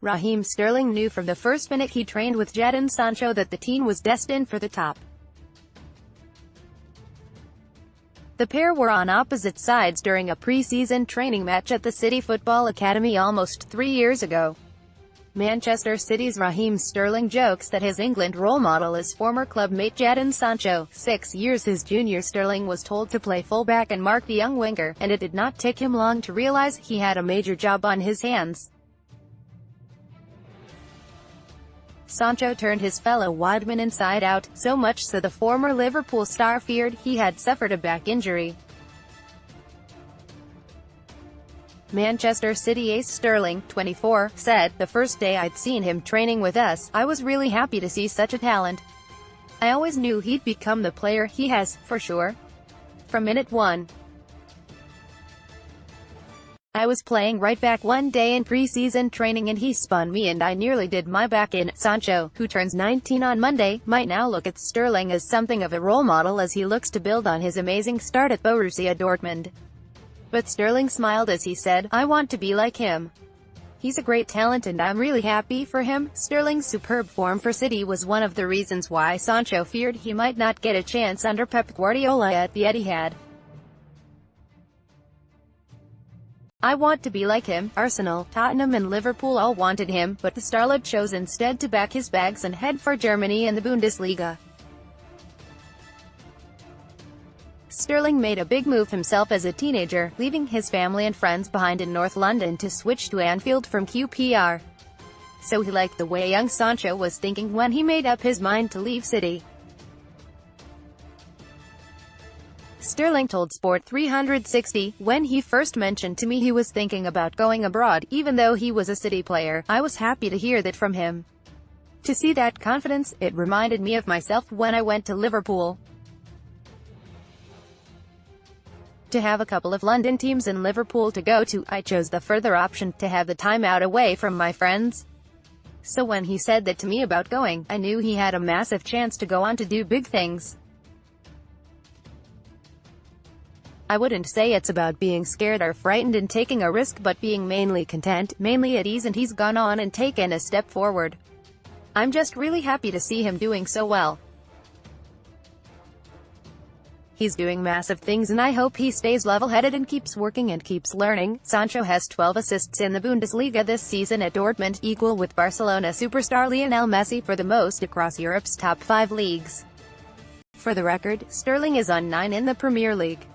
Raheem Sterling knew from the first minute he trained with Jadon Sancho that the team was destined for the top. The pair were on opposite sides during a pre-season training match at the City Football Academy almost 3 years ago. Manchester City's Raheem Sterling jokes that his England role model is former club mate Jadon Sancho. 6 years his junior, Sterling was told to play fullback and mark the young winger, and it did not take him long to realise he had a major job on his hands. Sancho turned his fellow wideman inside out, so much so the former Liverpool star feared he had suffered a back injury. Manchester City ace Sterling, 24, said, "The first day I'd seen him training with us, I was really happy to see such a talent. I always knew he'd become the player he has, for sure. From minute one. I was playing right back one day in pre-season training and he spun me and I nearly did my back in." Sancho, who turns 19 on Monday, might now look at Sterling as something of a role model as he looks to build on his amazing start at Borussia Dortmund. But Sterling smiled as he said, "I want to be like him. He's a great talent and I'm really happy for him." Sterling's superb form for City was one of the reasons why Sancho feared he might not get a chance under Pep Guardiola at the Etihad. "I want to be like him. Arsenal, Tottenham and Liverpool all wanted him, but the starlet chose instead to pack his bags and head for Germany and the Bundesliga." Sterling made a big move himself as a teenager, leaving his family and friends behind in North London to switch to Anfield from QPR. So he liked the way young Sancho was thinking when he made up his mind to leave City. Sterling told Sport 360, "When he first mentioned to me he was thinking about going abroad, even though he was a City player, I was happy to hear that from him. To see that confidence, it reminded me of myself when I went to Liverpool. To have a couple of London teams and Liverpool to go to, I chose the further option, to have the time out away from my friends. So when he said that to me about going, I knew he had a massive chance to go on to do big things. I wouldn't say it's about being scared or frightened and taking a risk, but being mainly content, mainly at ease, and he's gone on and taken a step forward. I'm just really happy to see him doing so well. He's doing massive things and I hope he stays level-headed and keeps working and keeps learning." Sancho has 12 assists in the Bundesliga this season at Dortmund, equal with Barcelona superstar Lionel Messi for the most across Europe's top 5 leagues. For the record, Sterling is on 9 in the Premier League.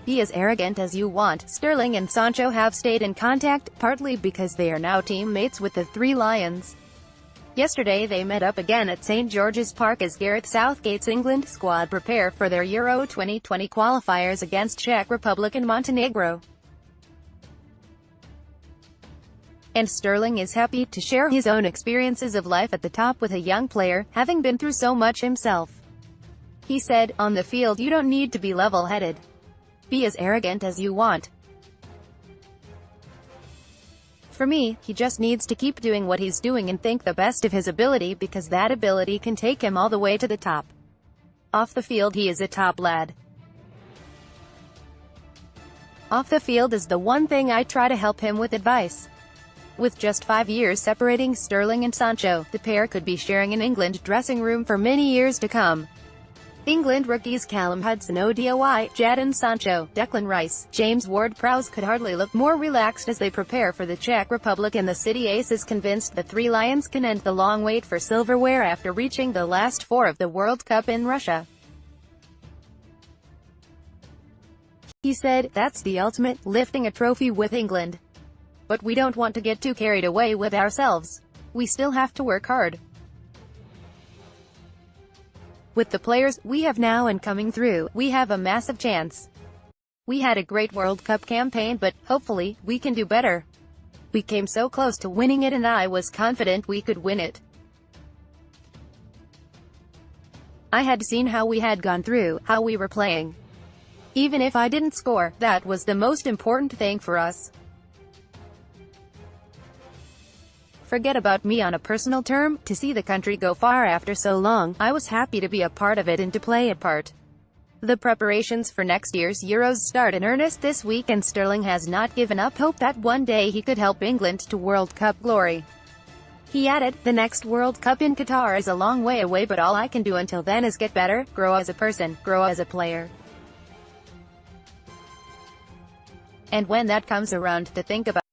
"Be as arrogant as you want." Sterling and Sancho have stayed in contact, partly because they are now teammates with the Three Lions. Yesterday they met up again at St George's Park as Gareth Southgate's England squad prepare for their Euro 2020 qualifiers against Czech Republic and Montenegro. And Sterling is happy to share his own experiences of life at the top with a young player, having been through so much himself. He said, "On the field you don't need to be level-headed. Be as arrogant as you want. For me, he just needs to keep doing what he's doing and think the best of his ability, because that ability can take him all the way to the top. Off the field he is a top lad. Off the field is the one thing I try to help him with advice." With just 5 years separating Sterling and Sancho, the pair could be sharing an England dressing room for many years to come. England rookies Callum Hudson-Odoi, Jadon Sancho, Declan Rice, James Ward-Prowse could hardly look more relaxed as they prepare for the Czech Republic, and the City ace is convinced the Three Lions can end the long wait for silverware after reaching the last 4 of the World Cup in Russia. He said, "That's the ultimate, lifting a trophy with England. But we don't want to get too carried away with ourselves. We still have to work hard. With the players we have now and coming through, we have a massive chance. We had a great World Cup campaign, but, hopefully, we can do better. We came so close to winning it and I was confident we could win it. I had seen how we had gone through, how we were playing. Even if I didn't score, that was the most important thing for us. Forget about me on a personal term, to see the country go far after so long, I was happy to be a part of it and to play a part. The preparations for next year's Euros start in earnest this week, and Sterling has not given up hope that one day he could help England to World Cup glory. He added, "The next World Cup in Qatar is a long way away, but all I can do until then is get better, grow as a person, grow as a player. And when that comes around, to think about